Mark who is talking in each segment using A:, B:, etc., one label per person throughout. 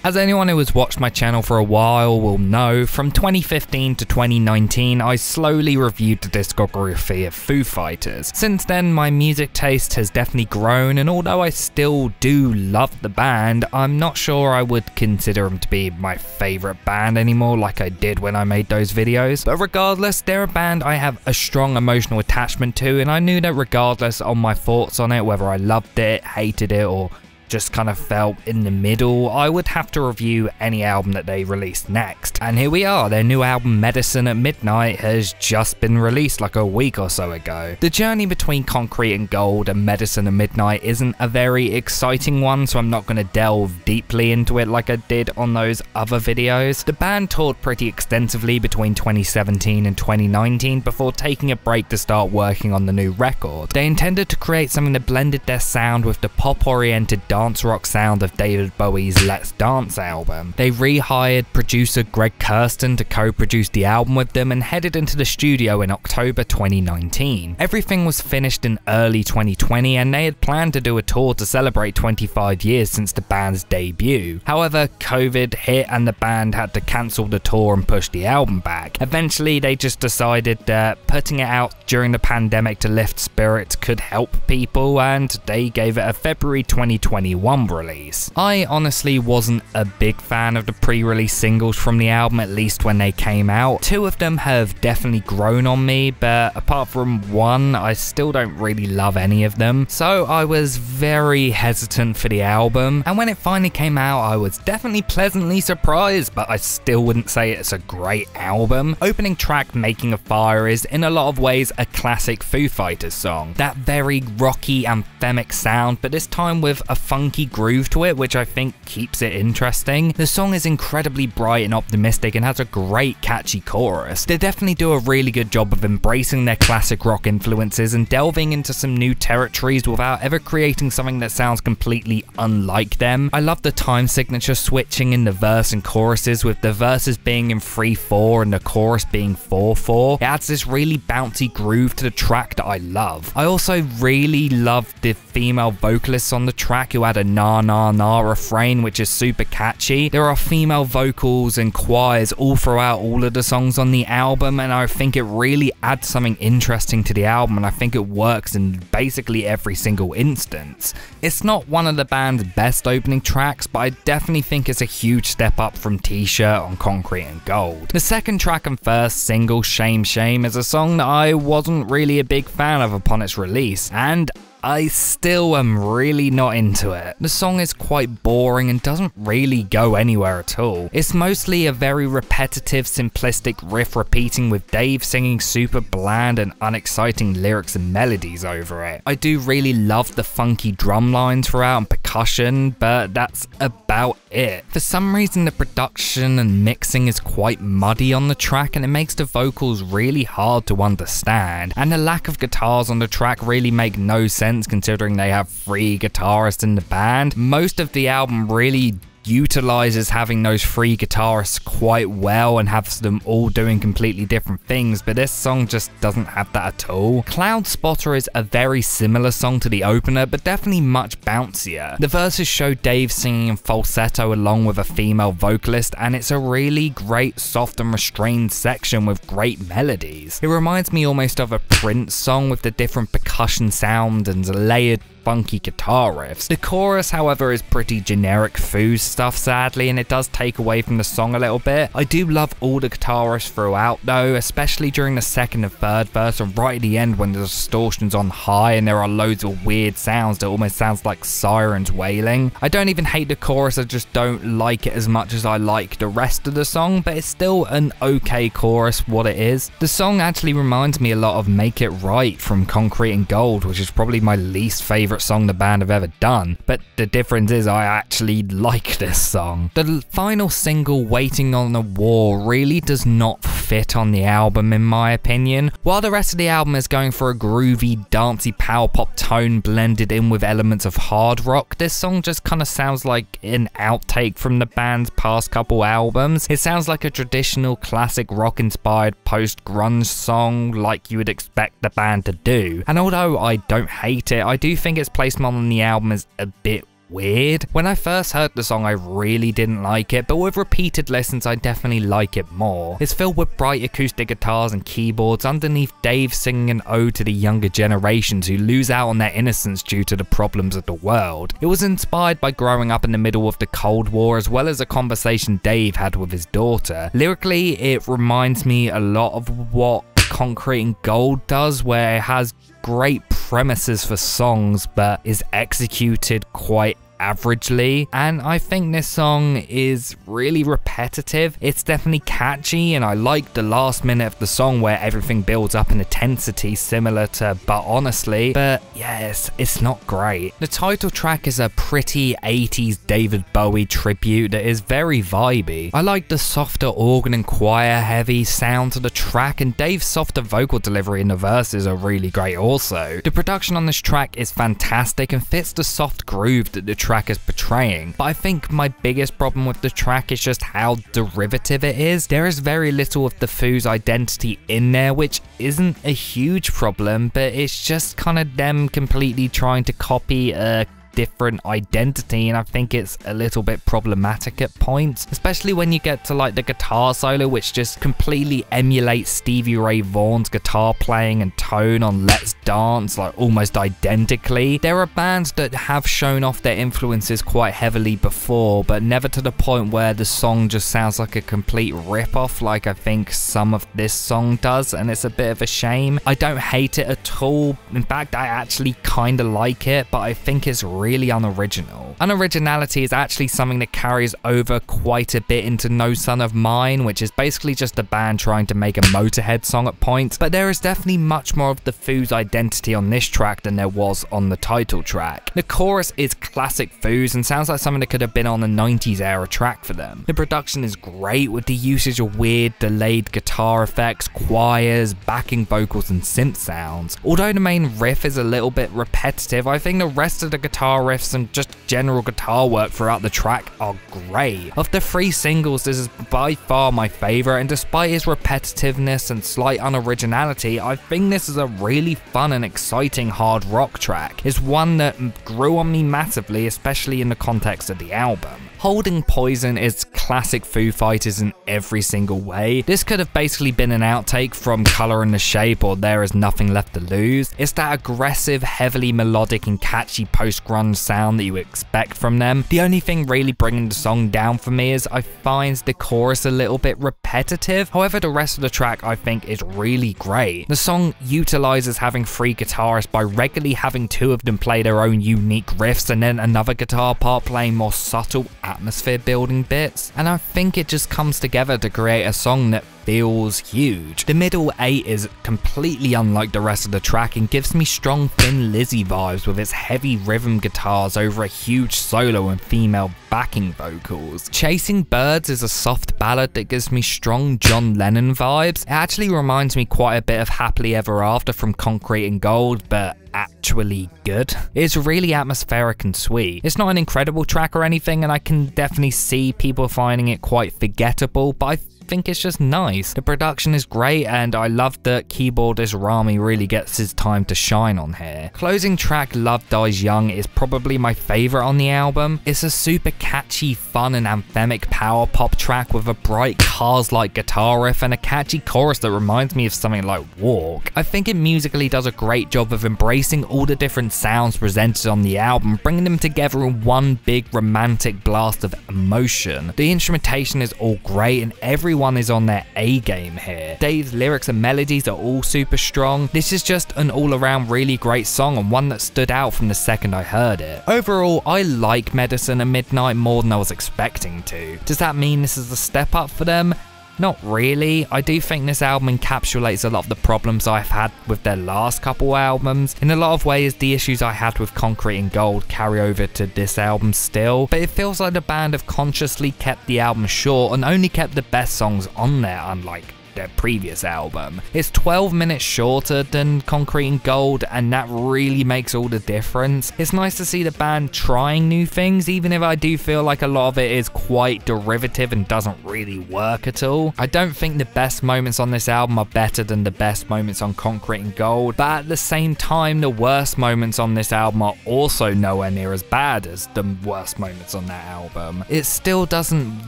A: As anyone who has watched my channel for a while will know, from 2015 to 2019 I slowly reviewed the discography of Foo Fighters. Since then my music taste has definitely grown, and although I still do love the band, I'm not sure I would consider them to be my favourite band anymore like I did when I made those videos. But regardless, they're a band I have a strong emotional attachment to, and I knew that regardless on my thoughts on it, whether I loved it, hated it, or just kind of felt in the middle, I would have to review any album that they released next. And here we are, their new album Medicine at Midnight has just been released like a week or so ago. The journey between Concrete and Gold and Medicine at Midnight isn't a very exciting one, so I'm not going to delve deeply into it like I did on those other videos. The band toured pretty extensively between 2017 and 2019 before taking a break to start working on the new record. They intended to create something that blended their sound with the pop-oriented dance rock sound of David Bowie's Let's Dance album. They rehired producer Greg Kurstin to co-produce the album with them and headed into the studio in October 2019. Everything was finished in early 2020 and they had planned to do a tour to celebrate 25 years since the band's debut. However, COVID hit and the band had to cancel the tour and push the album back. Eventually they just decided that putting it out during the pandemic to lift spirits could help people, and they gave it a February 2021 release. I honestly wasn't a big fan of the pre-release singles from the album, at least when they came out. Two of them have definitely grown on me, but apart from one, I still don't really love any of them. So I was very hesitant for the album, and when it finally came out, I was definitely pleasantly surprised, but I still wouldn't say it's a great album. Opening track Making a Fire is in a lot of ways a classic Foo Fighters song. That very rocky, anthemic sound, but this time with a funky groove to it, which I think keeps it interesting. The song is incredibly bright and optimistic and has a great catchy chorus. They definitely do a really good job of embracing their classic rock influences and delving into some new territories without ever creating something that sounds completely unlike them. I love the time signature switching in the verse and choruses, with the verses being in 3/4 and the chorus being 4/4. It adds this really bouncy groove to the track that I love. I also really love the female vocalists on the track, who had a na na na refrain which is super catchy. There are female vocals and choirs all throughout all of the songs on the album, and I think it really adds something interesting to the album, and I think it works in basically every single instance. It's not one of the band's best opening tracks, but I definitely think it's a huge step up from T-Shirt on Concrete and Gold. The second track and first single, Shame Shame, is a song that I wasn't really a big fan of upon its release, and I still am really not into it. The song is quite boring and doesn't really go anywhere at all. It's mostly a very repetitive, simplistic riff repeating, with Dave singing super bland and unexciting lyrics and melodies over it. I do really love the funky drum lines throughout and percussion, but that's about it. For some reason the production and mixing is quite muddy on the track, and it makes the vocals really hard to understand, and the lack of guitars on the track really make no sense considering they have 3 guitarists in the band. Most of the album really utilizes having those 3 guitarists quite well and has them all doing completely different things, but this song just doesn't have that at all. Cloud Spotter is a very similar song to the opener, but definitely much bouncier. The verses show Dave singing in falsetto along with a female vocalist, and it's a really great soft and restrained section with great melodies. It reminds me almost of a Prince song with the different percussion sound and layered funky guitar riffs. The chorus, however, is pretty generic Foo stuff, sadly, and it does take away from the song a little bit. I do love all the guitarists throughout though, especially during the second and third verse, and right at the end when the distortion's on high and there are loads of weird sounds that almost sounds like sirens wailing. I don't even hate the chorus, I just don't like it as much as I like the rest of the song, but it's still an okay chorus what it is. The song actually reminds me a lot of Make It Right from Concrete and Gold, which is probably my least favourite song the band have ever done, but the difference is I actually like this song. The final single, Waiting on a War, really does not fit on the album in my opinion. While the rest of the album is going for a groovy, dancey power pop tone blended in with elements of hard rock, this song just kind of sounds like an outtake from the band's past couple albums. It sounds like a traditional classic rock inspired post-grunge song like you would expect the band to do, and although I don't hate it, I do think its placement on the album is a bit weird. When I first heard the song, I really didn't like it, but with repeated listens, I definitely like it more. It's filled with bright acoustic guitars and keyboards underneath Dave singing an ode to the younger generations who lose out on their innocence due to the problems of the world. It was inspired by growing up in the middle of the Cold War, as well as a conversation Dave had with his daughter. Lyrically, it reminds me a lot of what Concrete and Gold does, where it has great premises for songs but is executed quite averagely, and I think this song is really repetitive. It's definitely catchy, and I like the last minute of the song where everything builds up in intensity similar to But Honestly, but yes, it's not great. The title track is a pretty 80s David Bowie tribute that is very vibey. I like the softer organ and choir heavy sound to the track, and Dave's softer vocal delivery in the verses are really great also. The production on this track is fantastic and fits the soft groove that the track is portraying, but I think my biggest problem with the track is just how derivative it is. There is very little of the Foo's identity in there, which isn't a huge problem, but it's just kind of them completely trying to copy a different identity, and I think it's a little bit problematic at points, especially when you get to like the guitar solo, which just completely emulates Stevie Ray Vaughan's guitar playing and tone on Let's Dance like almost identically. There are bands that have shown off their influences quite heavily before, but never to the point where the song just sounds like a complete rip-off like I think some of this song does, and it's a bit of a shame. I don't hate it at all. In fact, I actually kind of like it, but I think it's really unoriginal. Unoriginality is actually something that carries over quite a bit into No Son of Mine, which is basically just a band trying to make a Motorhead song at points, but there is definitely much more of the Foo's identity on this track than there was on the title track. The chorus is classic Foo's and sounds like something that could have been on a 90s era track for them. The production is great with the usage of weird delayed guitar effects, choirs, backing vocals and synth sounds. Although the main riff is a little bit repetitive, I think the rest of the guitar riffs and just general guitar work throughout the track are great. Of the 3 singles, this is by far my favourite, and despite its repetitiveness and slight unoriginality, I think this is a really fun and exciting hard rock track. It's one that grew on me massively, especially in the context of the album. Holding Poison is classic Foo Fighters in every single way. This could have basically been an outtake from Colour and the Shape or There Is Nothing Left to Lose. It's that aggressive, heavily melodic and catchy post-grunge sound that you expect from them. The only thing really bringing the song down for me is I find the chorus a little bit repetitive. However, the rest of the track I think is really great. The song utilizes having 3 guitarists by regularly having 2 of them play their own unique riffs and then another guitar part playing more subtle atmosphere building bits, and I think it just comes together to create a song that feels huge. The middle 8 is completely unlike the rest of the track and gives me strong Thin Lizzy vibes with its heavy rhythm guitars over a huge solo and female backing vocals. Chasing Birds is a soft ballad that gives me strong John Lennon vibes. It actually reminds me quite a bit of Happily Ever After from Concrete and Gold, but actually good. It's really atmospheric and sweet. It's not an incredible track or anything, and I can definitely see people finding it quite forgettable, but I think it's just nice. The production is great, and I love that keyboardist Rami really gets his time to shine on here. Closing track Love Dies Young is probably my favourite on the album. It's a super catchy, fun and anthemic power pop track with a bright Cars-like guitar riff and a catchy chorus that reminds me of something like Walk. I think it musically does a great job of embracing all the different sounds presented on the album, bringing them together in one big romantic blast of emotion. The instrumentation is all great and everyone is on their A game here. Dave's lyrics and melodies are all super strong. This is just an all-around really great song and one that stood out from the second I heard it. Overall, I like Medicine at Midnight more than I was expecting to. Does that mean this is a step up for them? Not really. I do think this album encapsulates a lot of the problems I've had with their last couple albums. In a lot of ways, the issues I had with Concrete and Gold carry over to this album still, but it feels like the band have consciously kept the album short and only kept the best songs on there, unlike their previous album. It's 12 minutes shorter than Concrete and Gold, and that really makes all the difference. It's nice to see the band trying new things, even if I do feel like a lot of it is quite derivative and doesn't really work at all. I don't think the best moments on this album are better than the best moments on Concrete and Gold, but at the same time, the worst moments on this album are also nowhere near as bad as the worst moments on that album. It still doesn't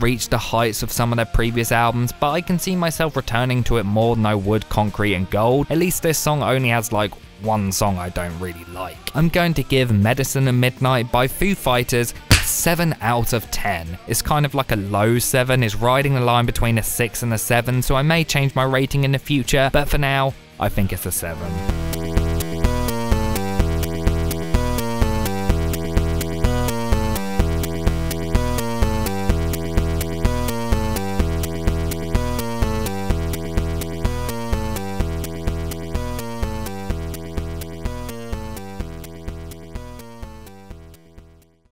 A: reach the heights of some of their previous albums, but I can see myself returning to it more than I would Concrete and Gold. At least this song only has like one song I don't really like. I'm going to give Medicine at Midnight by Foo Fighters 7 out of 10. It's kind of like a low 7, it's riding the line between a 6 and a 7, so I may change my rating in the future, but for now, I think it's a 7.